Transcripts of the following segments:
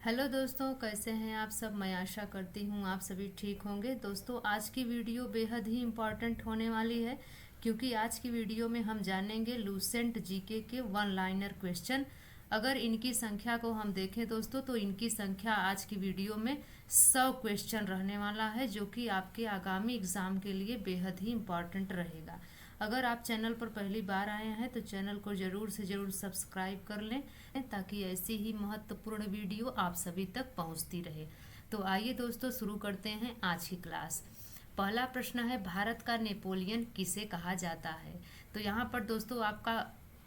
Hello दोस्तों, कैसे हैं आप सब। मैं आशा करती हूँ आप सभी ठीक होंगे। दोस्तों, आज की वीडियो बेहद ही इम्पॉर्टेंट होने वाली है क्योंकि आज की वीडियो में हम जानेंगे लूसेंट जीके के वन लाइनर क्वेश्चन। अगर इनकी संख्या को हम देखें दोस्तों, तो इनकी संख्या आज की वीडियो में 100 क्वेश्चन रहने वाला है, जो कि आपके आगामी एग्जाम के लिए बेहद ही इम्पॉर्टेंट रहेगा। अगर आप चैनल पर पहली बार आए हैं तो चैनल को ज़रूर से ज़रूर सब्सक्राइब कर लें ताकि ऐसी ही महत्वपूर्ण वीडियो आप सभी तक पहुंचती रहे। तो आइए दोस्तों, शुरू करते हैं आज की क्लास। पहला प्रश्न है, भारत का नेपोलियन किसे कहा जाता है। तो यहाँ पर दोस्तों आपका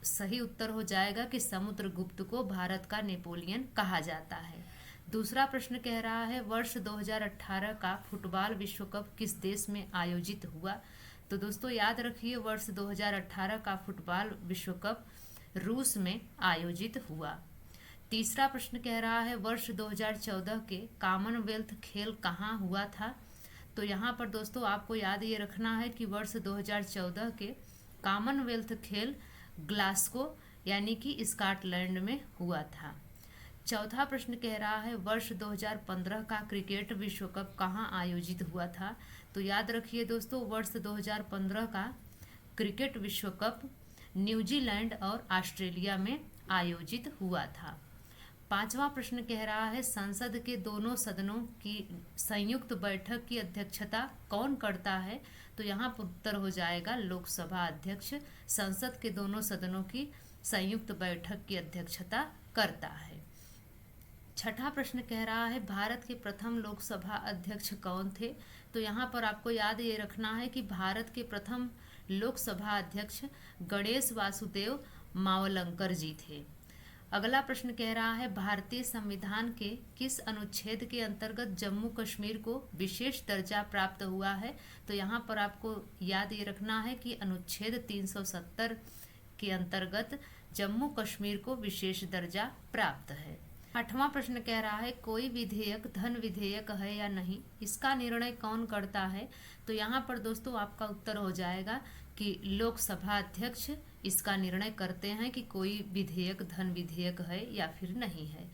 सही उत्तर हो जाएगा कि समुद्रगुप्त को भारत का नेपोलियन कहा जाता है। दूसरा प्रश्न कह रहा है, वर्ष 2018 का फुटबॉल विश्व कप किस देश में आयोजित हुआ। तो दोस्तों याद रखिए, वर्ष 2018 का फुटबॉल विश्व कप रूस में आयोजित हुआ। तीसरा प्रश्न कह रहा है, वर्ष 2014 के कॉमनवेल्थ खेल कहाँ हुआ था। तो यहाँ पर दोस्तों आपको याद ये रखना है कि वर्ष 2014 के कॉमनवेल्थ खेल ग्लासगो यानी कि स्कॉटलैंड में हुआ था। चौथा प्रश्न कह रहा है, वर्ष 2015 का क्रिकेट विश्व कप कहाँ आयोजित हुआ था। तो याद रखिए दोस्तों, वर्ष 2015 का क्रिकेट विश्व कप न्यूजीलैंड और ऑस्ट्रेलिया में आयोजित हुआ था। पांचवा प्रश्न कह रहा है, संसद के दोनों सदनों की संयुक्त बैठक की अध्यक्षता कौन करता है। तो यहाँ पर उत्तर हो जाएगा लोकसभा अध्यक्ष संसद के दोनों सदनों की संयुक्त बैठक की अध्यक्षता करता है। छठा प्रश्न कह रहा है, भारत के प्रथम लोकसभा अध्यक्ष कौन थे। तो यहाँ पर आपको याद ये रखना है कि भारत के प्रथम लोकसभा अध्यक्ष गणेश वासुदेव मावलंकर जी थे। अगला प्रश्न कह रहा है, भारतीय संविधान के किस अनुच्छेद के अंतर्गत जम्मू कश्मीर को विशेष दर्जा प्राप्त हुआ है। तो यहाँ पर आपको याद ये रखना है कि अनुच्छेद 370 के अंतर्गत जम्मू कश्मीर को विशेष दर्जा प्राप्त है। आठवां प्रश्न कह रहा है, कोई विधेयक धन विधेयक है या नहीं, इसका निर्णय कौन करता है। तो यहाँ पर दोस्तों आपका उत्तर हो जाएगा कि लोकसभा अध्यक्ष इसका निर्णय करते हैं कि कोई विधेयक धन विधेयक है या फिर नहीं है।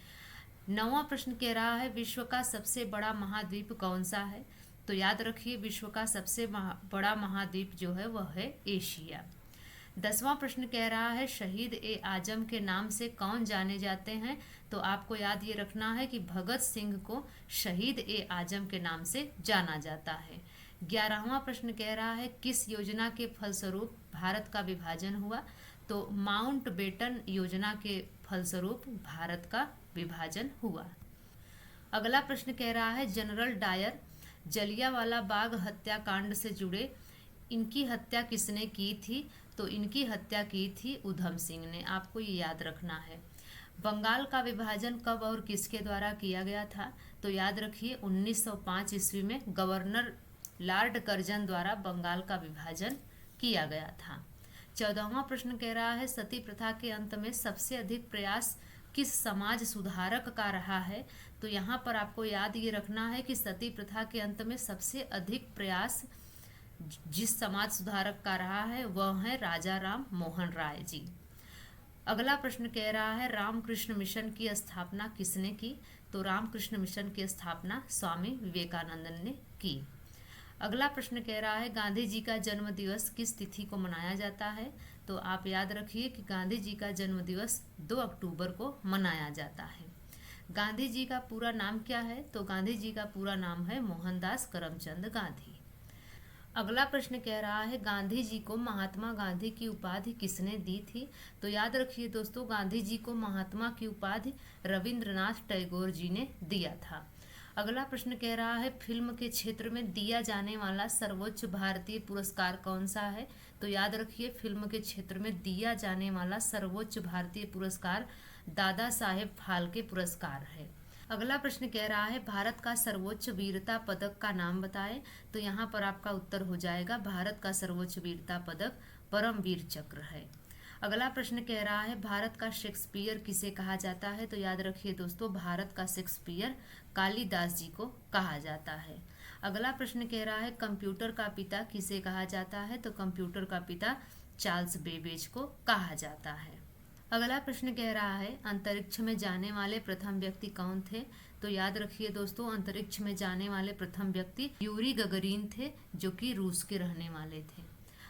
नौवां प्रश्न कह रहा है, विश्व का सबसे बड़ा महाद्वीप कौन सा है। तो याद रखिए, विश्व का सबसे बड़ा महाद्वीप जो है वह है एशिया। 10वां प्रश्न कह रहा है, शहीद ए आजम के नाम से कौन जाने जाते हैं। तो आपको याद ये रखना है कि भगत सिंह को शहीद ए आजम के नाम से जाना जाता है। 11वां प्रश्न कह रहा है, किस योजना के फलस्वरूप भारत का विभाजन हुआ। तो माउंट बेटन योजना के फलस्वरूप भारत का विभाजन हुआ। अगला प्रश्न कह रहा है, जनरल डायर जलियांवाला बाग हत्याकांड से जुड़े इनकी हत्या किसने की थी। तो इनकी हत्या की थी उधम सिंह ने। आपको ये याद रखना है। बंगाल का विभाजन कब और किसके द्वारा किया गया था। तो याद रखिए, 1905 ईस्वी में गवर्नर लॉर्ड कर्जन द्वारा बंगाल का विभाजन किया गया था। 14वां प्रश्न कह रहा है, सती प्रथा के अंत में सबसे अधिक प्रयास किस समाज सुधारक का रहा है। तो यहाँ पर आपको याद ये रखना है कि सती प्रथा के अंत में सबसे अधिक प्रयास जिस समाज सुधारक का रहा है वह है राजा राम मोहन राय जी। अगला प्रश्न कह रहा है, रामकृष्ण मिशन की स्थापना किसने की। तो रामकृष्ण मिशन की स्थापना स्वामी विवेकानंद ने की। अगला प्रश्न कह रहा है, गांधी जी का जन्म दिवस किस तिथि को मनाया जाता है। तो आप याद रखिए कि गांधी जी का जन्म दिवस 2 अक्टूबर को मनाया जाता है। गांधी जी का पूरा नाम क्या है। तो गांधी जी का पूरा नाम है मोहनदास करमचंद गांधी। अगला प्रश्न कह रहा है, गांधी जी को महात्मा गांधी की उपाधि किसने दी थी। तो याद रखिए दोस्तों, गांधी जी को महात्मा की उपाधि रविंद्रनाथ टैगोर जी ने दिया था। अगला प्रश्न कह रहा है, फिल्म के क्षेत्र में दिया जाने वाला सर्वोच्च भारतीय पुरस्कार कौन सा है। तो याद रखिए, फिल्म के क्षेत्र में दिया जाने वाला सर्वोच्च भारतीय पुरस्कार दादा साहेब फाल्के पुरस्कार है। अगला प्रश्न कह रहा है, भारत का सर्वोच्च वीरता पदक का नाम बताएं। तो यहाँ पर आपका उत्तर हो जाएगा, भारत का सर्वोच्च वीरता पदक परमवीर चक्र है। अगला प्रश्न कह रहा है, भारत का शेक्सपियर किसे कहा जाता है। तो याद रखिए दोस्तों, भारत का शेक्सपियर कालिदास जी को कहा जाता है। अगला प्रश्न कह रहा है, कंप्यूटर का पिता किसे कहा जाता है। तो कंप्यूटर का पिता चार्ल्स बेबेज को कहा जाता है। अगला प्रश्न कह रहा है अंतरिक्ष में जाने वाले प्रथम व्यक्ति कौन थे। तो याद रखिए दोस्तों, अंतरिक्ष में जाने वाले प्रथम व्यक्ति यूरी गगरीन थे, जो कि रूस के रहने वाले थे।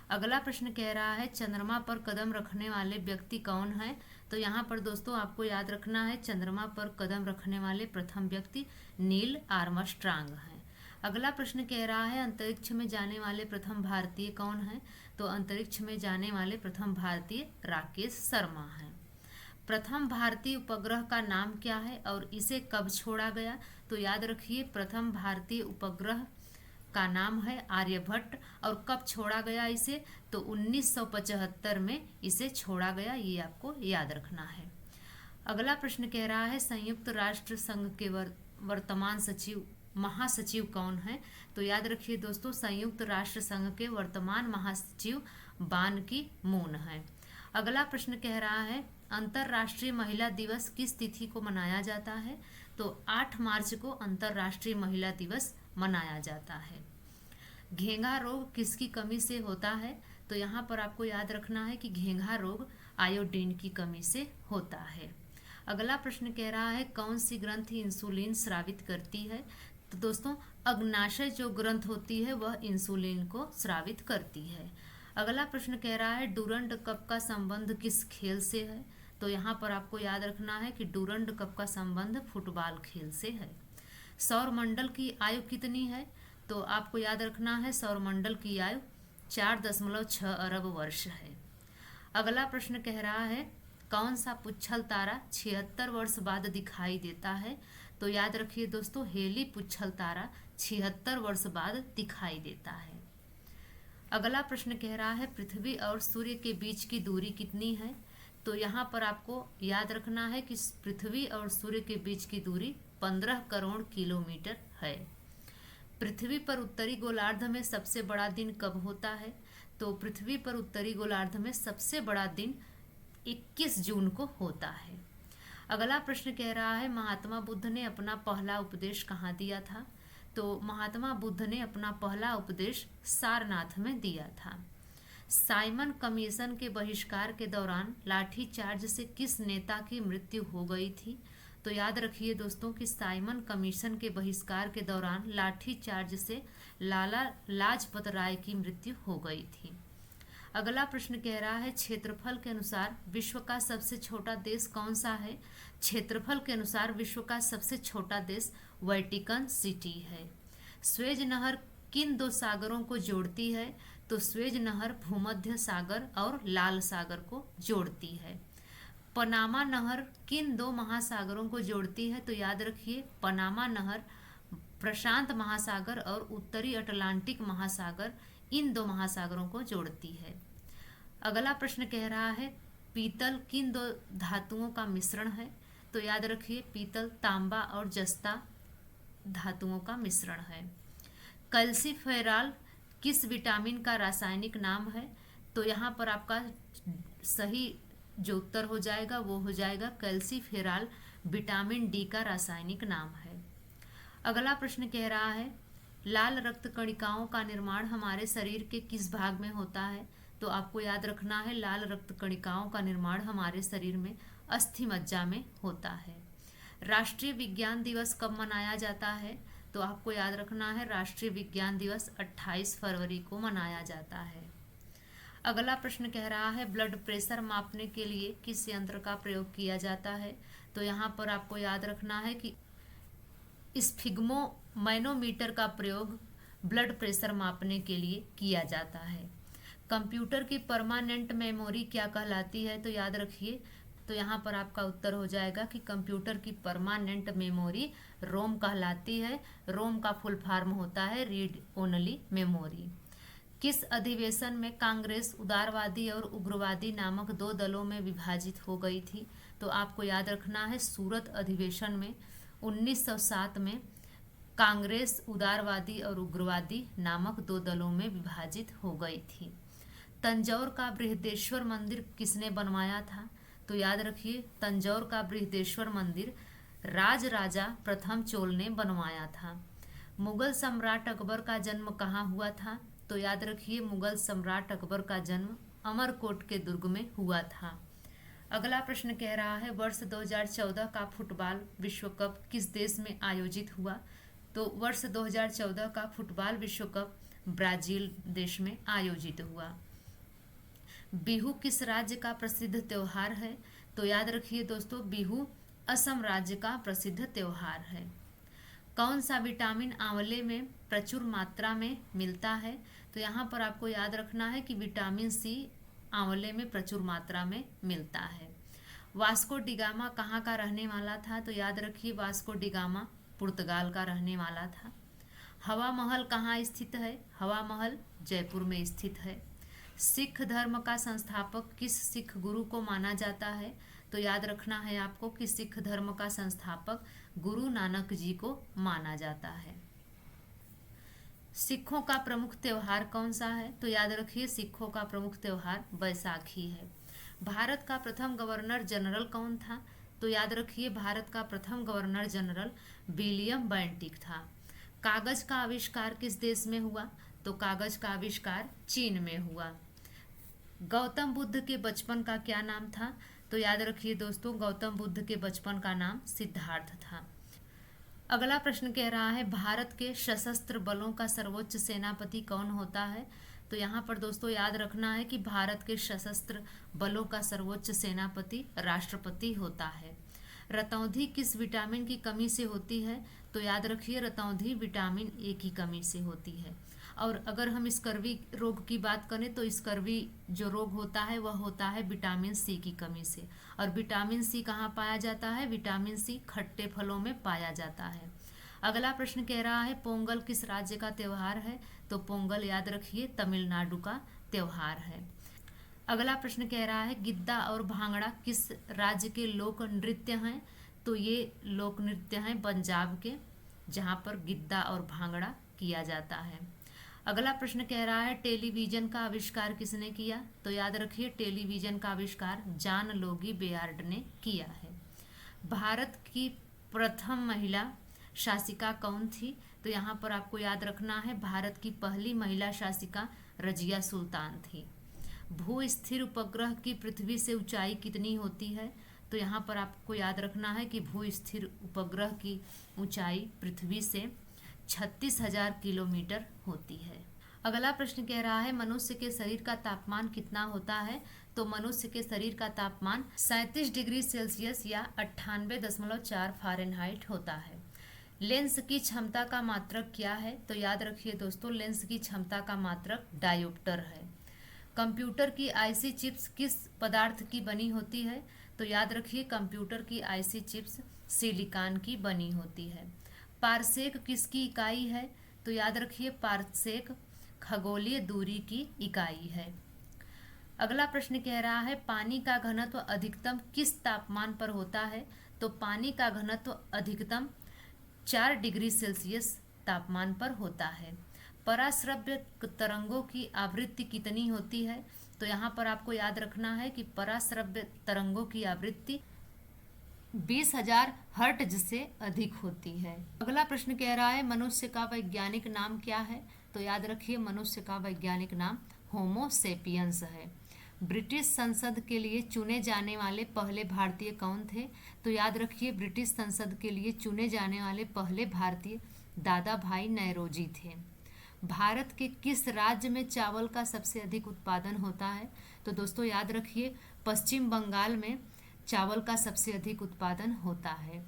अगला प्रश्न कह रहा है चंद्रमा पर कदम रखने वाले व्यक्ति कौन है। तो यहाँ पर दोस्तों आपको याद रखना है, चंद्रमा पर कदम रखने वाले प्रथम व्यक्ति नील आर्मस्ट्रांग हैं। अगला प्रश्न कह रहा है अंतरिक्ष में जाने वाले प्रथम भारतीय कौन है। तो अंतरिक्ष में जाने वाले प्रथम भारतीय राकेश शर्मा हैं। प्रथम भारतीय उपग्रह का नाम क्या है और इसे कब छोड़ा गया। तो याद रखिए, प्रथम भारतीय उपग्रह का नाम है आर्यभट्ट, और कब छोड़ा गया इसे। तो 1975 में इसे छोड़ा गया, ये आपको याद रखना है। अगला प्रश्न कह रहा है संयुक्त राष्ट्र संघ के वर्तमान सचिव महासचिव कौन है। तो याद रखिए दोस्तों, संयुक्त राष्ट्र संघ के वर्तमान महासचिव बान की मून है। अगला प्रश्न कह रहा है अंतर्राष्ट्रीय महिला दिवस किस तिथि को मनाया जाता है। तो 8 मार्च को अंतर्राष्ट्रीय महिला दिवस मनाया जाता है। घेंघा रोग किसकी कमी से होता है। तो यहाँ पर आपको याद रखना है कि घेंघा रोग आयोडीन की कमी से होता है। अगला प्रश्न कह रहा है कौन सी ग्रंथि इंसुलिन स्रावित करती है। तो दोस्तों, अग्नाशय जो ग्रंथ होती है वह इंसुलिन को स्रावित करती है। अगला प्रश्न कह रहा है डूरंड कप का संबंध किस खेल से है। तो यहाँ पर आपको याद रखना है कि डूरंड कप का संबंध फुटबॉल खेल से है। सौरमंडल की आयु कितनी है। तो आपको याद रखना है सौरमंडल की आयु 4.6 अरब वर्ष है। अगला प्रश्न कह रहा है कौन सा पुच्छल तारा 76 वर्ष बाद दिखाई देता है। तो याद रखिए दोस्तों, हेली पुच्छल तारा 76 वर्ष बाद दिखाई देता है। अगला प्रश्न कह रहा है पृथ्वी और सूर्य के बीच की दूरी कितनी है। तो यहाँ पर आपको याद रखना है कि पृथ्वी और सूर्य के बीच की दूरी 15 करोड़ किलोमीटर है। पृथ्वी पर उत्तरी गोलार्ध में सबसे बड़ा दिन कब होता है। तो पृथ्वी पर उत्तरी गोलार्ध में सबसे बड़ा दिन 21 जून को होता है। अगला प्रश्न कह रहा है महात्मा बुद्ध ने अपना पहला उपदेश कहाँ दिया था। तो महात्मा बुद्ध ने अपना पहला उपदेश सारनाथ में दिया था। साइमन कमीशन के बहिष्कार के दौरान लाठीचार्ज से किस नेता की मृत्यु हो गई थी। तो याद रखिए दोस्तों कि साइमन कमीशन के बहिष्कार के दौरान लाठीचार्ज से लाला लाजपत राय की मृत्यु हो गई थी। अगला प्रश्न कह रहा है क्षेत्रफल के अनुसार विश्व का सबसे छोटा देश कौन सा है। क्षेत्रफल के अनुसार विश्व का सबसे छोटा देश वेटिकन सिटी है। स्वेज नहर किन 2 सागरों को जोड़ती है। तो स्वेज नहर भूमध्य सागर और लाल सागर को जोड़ती है। पनामा नहर किन 2 महासागरों को जोड़ती है। तो याद रखिए पनामा नहर प्रशांत महासागर और उत्तरी अटलांटिक महासागर, इन 2 महासागरों को जोड़ती है। अगला प्रश्न कह रहा है पीतल किन 2 धातुओं का मिश्रण है। तो याद रखिए पीतल तांबा और जस्ता धातुओं का मिश्रण है। कैल्सीफेरॉल किस विटामिन का रासायनिक नाम है। तो यहाँ पर आपका सही जो उत्तर हो जाएगा वो हो जाएगा कैल्सीफेरॉल विटामिन डी का रासायनिक नाम है। अगला प्रश्न कह रहा है लाल रक्त कणिकाओं का निर्माण हमारे शरीर के किस भाग में होता है। तो आपको याद रखना है लाल रक्त कणिकाओं का निर्माण हमारे शरीर में अस्थि मज्जा में होता है। राष्ट्रीय विज्ञान दिवस कब मनाया जाता है। तो आपको याद रखना है राष्ट्रीय विज्ञान दिवस 28 फरवरी को मनाया जाता है। अगला प्रश्न कह रहा है ब्लड प्रेशर मापने के लिए किस यंत्र का प्रयोग किया जाता है। तो यहाँ पर आपको याद रखना है कि स्फिग्मोमैनोमीटर का प्रयोग ब्लड प्रेशर मापने के लिए किया जाता है। कंप्यूटर की परमानेंट मेमोरी क्या कहलाती है। तो याद रखिए, तो यहाँ पर आपका उत्तर हो जाएगा कि कंप्यूटर की परमानेंट मेमोरी रोम कहलाती है। रोम का फुल फॉर्म होता है रीड ओनली मेमोरी। किस अधिवेशन में कांग्रेस उदारवादी और उग्रवादी नामक 2 दलों में विभाजित हो गई थी। तो आपको याद रखना है सूरत अधिवेशन में 1907 में कांग्रेस उदारवादी और उग्रवादी नामक 2 दलों में विभाजित हो गई थी। तंजौर का बृहदेश्वर मंदिर किसने बनवाया था। तो याद रखिए तंजौर का बृहदेश्वर मंदिर राजराजा प्रथम चोल ने बनवाया था। मुगल सम्राट अकबर का जन्म कहाँ हुआ था। तो याद रखिए मुगल सम्राट अकबर का जन्म अमरकोट के दुर्ग में हुआ था। अगला प्रश्न कह रहा है वर्ष 2014 का फुटबॉल विश्व कप किस देश में आयोजित हुआ? तो वर्ष 2014 का फुटबॉल विश्व कप ब्राजील देश में आयोजित हुआ। बिहू किस राज्य का प्रसिद्ध त्योहार है? तो याद रखिए दोस्तों, बिहू असम राज्य का प्रसिद्ध त्योहार है। कौन सा विटामिन आंवले में प्रचुर मात्रा में मिलता है? तो यहाँ पर आपको याद रखना है कि विटामिन सी आंवले में प्रचुर मात्रा में मिलता है। वास्को डिगामा कहाँ का रहने वाला था? तो याद रखिए वास्को डिगामा पुर्तगाल का रहने वाला था। हवा महल कहाँ स्थित है? हवा महल जयपुर में स्थित है। सिख धर्म का संस्थापक किस सिख गुरु को माना जाता है? तो याद रखना है आपको कि सिख धर्म का संस्थापक गुरु नानक जी को माना जाता है। सिखों का प्रमुख त्योहार कौन सा है? तो याद रखिए सिखों का प्रमुख त्योहार बैसाखी है। भारत का प्रथम गवर्नर जनरल कौन था? तो याद रखिए भारत का प्रथम गवर्नर जनरल विलियम बेंटिक था। कागज का आविष्कार किस देश में हुआ? तो कागज का आविष्कार चीन में हुआ। गौतम बुद्ध के बचपन का क्या नाम था? तो याद रखिए दोस्तों गौतम बुद्ध के बचपन का नाम सिद्धार्थ था। अगला प्रश्न कह रहा है भारत के सशस्त्र बलों का सर्वोच्च सेनापति कौन होता है? तो यहाँ पर दोस्तों याद रखना है कि भारत के सशस्त्र बलों का सर्वोच्च सेनापति राष्ट्रपति होता है। रतौंधी किस विटामिन की कमी से होती है? तो याद रखिए रतौंधी विटामिन ए की कमी से होती है। और अगर हम स्कर्वी रोग की बात करें तो स्कर्वी जो रोग होता है वह होता है विटामिन सी की कमी से। और विटामिन सी कहाँ पाया जाता है? विटामिन सी खट्टे फलों में पाया जाता है। अगला प्रश्न कह रहा है पोंगल किस राज्य का त्योहार है? तो पोंगल याद रखिए तमिलनाडु का त्योहार है। अगला प्रश्न कह रहा है गिद्दा और भांगड़ा किस राज्य के लोक नृत्य हैं? तो ये लोक नृत्य हैं पंजाब के, जहाँ पर गिद्दा और भांगड़ा किया जाता है। अगला प्रश्न कह रहा है टेलीविजन का आविष्कार किसने किया? तो याद रखिए टेलीविजन का आविष्कार जॉन लोगी बेयार्ड ने किया है। भारत की प्रथम महिला शासिका कौन थी? तो यहाँ पर आपको याद रखना है भारत की पहली महिला शासिका रजिया सुल्तान थी। भू स्थिर उपग्रह की पृथ्वी से ऊंचाई कितनी होती है? तो यहाँ पर आपको याद रखना है कि भू स्थिर उपग्रह की ऊंचाई पृथ्वी से 36,000 किलोमीटर होती है। अगला प्रश्न कह रहा है मनुष्य के शरीर का तापमान कितना होता है? तो मनुष्य के शरीर का तापमान 37 डिग्री सेल्सियस या 98.4 फ़ारेनहाइट होता है। लेंस की क्षमता का मात्रक क्या है? तो याद रखिए दोस्तों लेंस की क्षमता का मात्रक डायोप्टर है। कंप्यूटर की आईसी चिप्स किस पदार्थ की बनी होती है? तो याद रखिए कंप्यूटर की आईसी चिप्स सिलिकॉन की बनी होती है। पारसेक किसकी इकाई है? तो याद रखिए पारसेक खगोलीय दूरी की इकाई है। अगला प्रश्न कह रहा है पानी का घनत्व अधिकतम किस तापमान पर होता है? तो पानी का घनत्व अधिकतम 4 डिग्री सेल्सियस तापमान पर होता है। पराश्रव्य तरंगों की आवृत्ति कितनी होती है? तो यहाँ पर आपको याद रखना है कि पराश्रव्य तरंगों की आवृत्ति 20,000 हर्ट्ज से अधिक होती है। अगला प्रश्न कह रहा है मनुष्य का वैज्ञानिक नाम क्या है? तो याद रखिए मनुष्य का वैज्ञानिक नाम होमो सेपियंस है। ब्रिटिश संसद के लिए चुने जाने वाले पहले भारतीय कौन थे? तो याद रखिए ब्रिटिश संसद के लिए चुने जाने वाले पहले भारतीय दादा भाई नौरोजी थे। भारत के किस राज्य में चावल का सबसे अधिक उत्पादन होता है? तो दोस्तों याद रखिए पश्चिम बंगाल में चावल का सबसे अधिक उत्पादन होता है।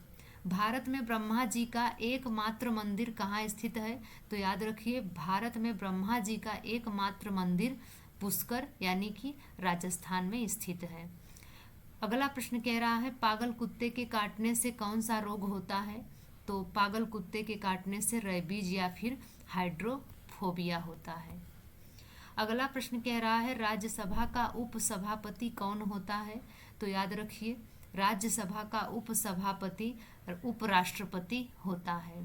भारत में ब्रह्मा जी का एकमात्र मंदिर कहाँ स्थित है? तो याद रखिए भारत में ब्रह्मा जी का एकमात्र मंदिर पुष्कर यानी कि राजस्थान में स्थित है। अगला प्रश्न कह रहा है पागल कुत्ते के काटने से कौन सा रोग होता है? तो पागल कुत्ते के काटने से रेबीज या फिर हाइड्रोफोबिया होता है। अगला प्रश्न कह रहा है राज्यसभा का उपसभापति कौन होता है? तो याद रखिए राज्यसभा का उपसभापति उपराष्ट्रपति होता है।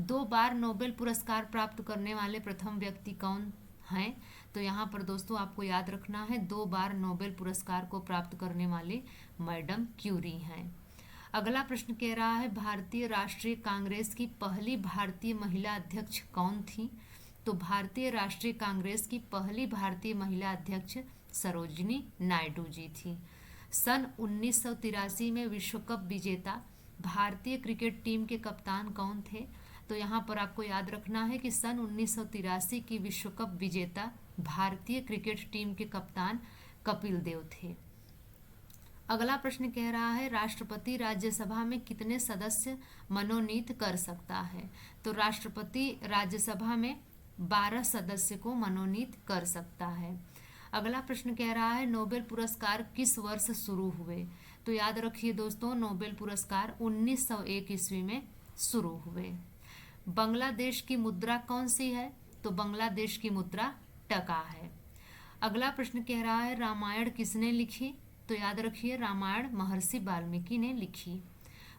2 बार नोबेल पुरस्कार प्राप्त करने वाले प्रथम व्यक्ति कौन हैं? तो यहाँ पर दोस्तों आपको याद रखना है 2 बार नोबेल पुरस्कार को प्राप्त करने वाले मैडम क्यूरी हैं। अगला प्रश्न कह रहा है भारतीय राष्ट्रीय कांग्रेस की पहली भारतीय महिला अध्यक्ष कौन थी? तो भारतीय राष्ट्रीय कांग्रेस की पहली भारतीय महिला अध्यक्ष सरोजिनी नायडू जी थी। सन 1983 में विश्व कप विजेता भारतीय क्रिकेट टीम के कप्तान कौन थे? तो यहाँ पर आपको याद रखना है कि सन 1983 की विश्व कप विजेता भारतीय क्रिकेट टीम के कप्तान कपिल देव थे। अगला प्रश्न कह रहा है राष्ट्रपति राज्यसभा में कितने सदस्य मनोनीत कर सकता है? तो राष्ट्रपति राज्यसभा में 12 सदस्य को मनोनीत कर सकता है। अगला प्रश्न कह रहा है नोबेल पुरस्कार किस वर्ष शुरू हुए? तो याद रखिए दोस्तों, नोबेल पुरस्कार 1901 ईस्वी में शुरू हुए। बांग्लादेश की मुद्रा कौन सी है? तो बांग्लादेश की मुद्रा टका है। अगला प्रश्न कह रहा है रामायण किसने लिखी? तो याद रखिए रामायण महर्षि वाल्मीकि ने लिखी।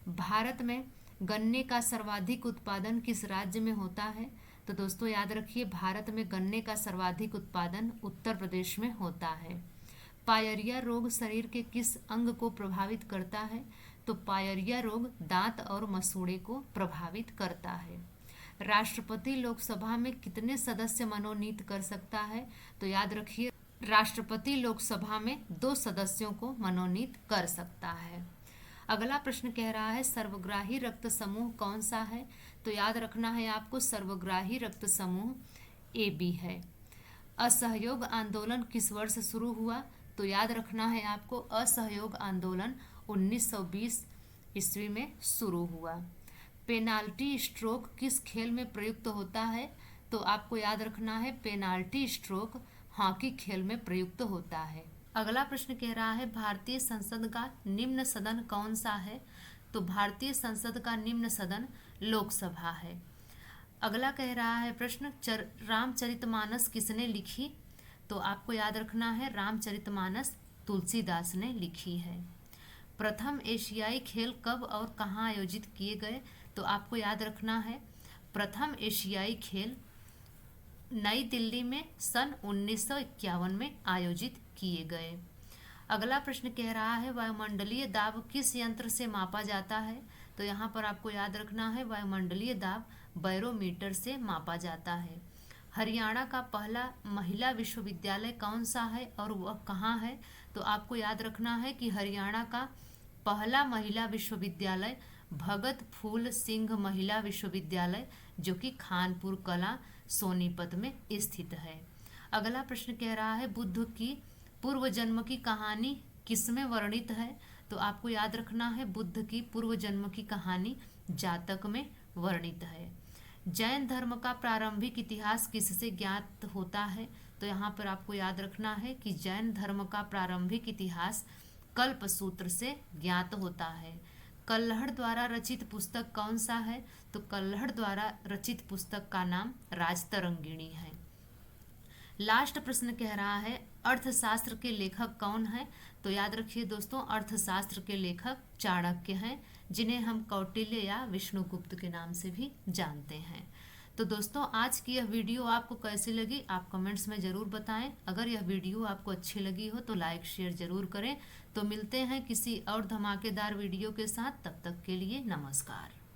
भारत में गन्ने का सर्वाधिक उत्पादन किस राज्य में होता है? तो दोस्तों याद रखिए भारत में गन्ने का सर्वाधिक उत्पादन उत्तर प्रदेश में होता है। पायरिया रोग शरीर के किस अंग को प्रभावित करता है? तो पायरिया रोग दांत और मसूड़े को प्रभावित करता है। राष्ट्रपति लोकसभा में कितने सदस्य मनोनीत कर सकता है? तो याद रखिए राष्ट्रपति लोकसभा में 2 सदस्यों को मनोनीत कर सकता है। अगला प्रश्न कह रहा है सर्वग्राही रक्त समूह कौन सा है? तो याद रखना है आपको सर्वग्राही रक्त समूह AB है। असहयोग आंदोलन किस वर्ष शुरू हुआ? तो याद रखना है आपको असहयोग आंदोलन 1920 ईस्वी में शुरू हुआ। पेनाल्टी स्ट्रोक किस खेल में प्रयुक्त होता है? तो आपको याद रखना है पेनाल्टी स्ट्रोक हॉकी खेल में प्रयुक्त होता है। अगला प्रश्न कह रहा है भारतीय संसद का निम्न सदन कौन सा है? तो भारतीय संसद का निम्न सदन लोकसभा है। अगला कह रहा है प्रश्न रामचरितमानस किसने लिखी? तो आपको याद रखना है रामचरितमानस तुलसीदास ने लिखी है। प्रथम एशियाई खेल कब और कहाँ आयोजित किए गए? तो आपको याद रखना है प्रथम एशियाई खेल नई दिल्ली में सन 1951 में आयोजित किए गए। अगला प्रश्न कह रहा है वायुमंडलीय दाब किस यंत्र से मापा जाता है? तो यहाँ पर आपको याद रखना है वायुमंडलीय दाब बैरोमीटर से मापा जाता है। हरियाणा का पहला महिला विश्वविद्यालय कौन सा है और वह कहाँ है? तो आपको याद रखना है कि हरियाणा का पहला महिला विश्वविद्यालय भगत फूल सिंह महिला विश्वविद्यालय जो कि खानपुर कला सोनीपत में स्थित है। अगला प्रश्न कह रहा है बुद्ध की पूर्व जन्म की कहानी किसमें वर्णित है? तो आपको याद रखना है बुद्ध की पूर्व जन्म की कहानी जातक में वर्णित है। जैन धर्म का प्रारंभिक इतिहास किससे ज्ञात होता है? तो यहाँ पर आपको याद रखना है कि जैन धर्म का प्रारंभिक इतिहास कल्पसूत्र से ज्ञात होता है। कल्हड़ द्वारा रचित पुस्तक कौन सा है? तो कल्हड़ द्वारा रचित पुस्तक का नाम राजतरंगिणी है। लास्ट प्रश्न कह रहा है अर्थशास्त्र के लेखक कौन है? तो याद रखिए दोस्तों अर्थशास्त्र के लेखक चाणक्य हैं जिन्हें हम कौटिल्य या विष्णुगुप्त के नाम से भी जानते हैं। तो दोस्तों आज की यह वीडियो आपको कैसी लगी आप कमेंट्स में ज़रूर बताएं। अगर यह वीडियो आपको अच्छी लगी हो तो लाइक शेयर ज़रूर करें। तो मिलते हैं किसी और धमाकेदार वीडियो के साथ, तब तक के लिए नमस्कार।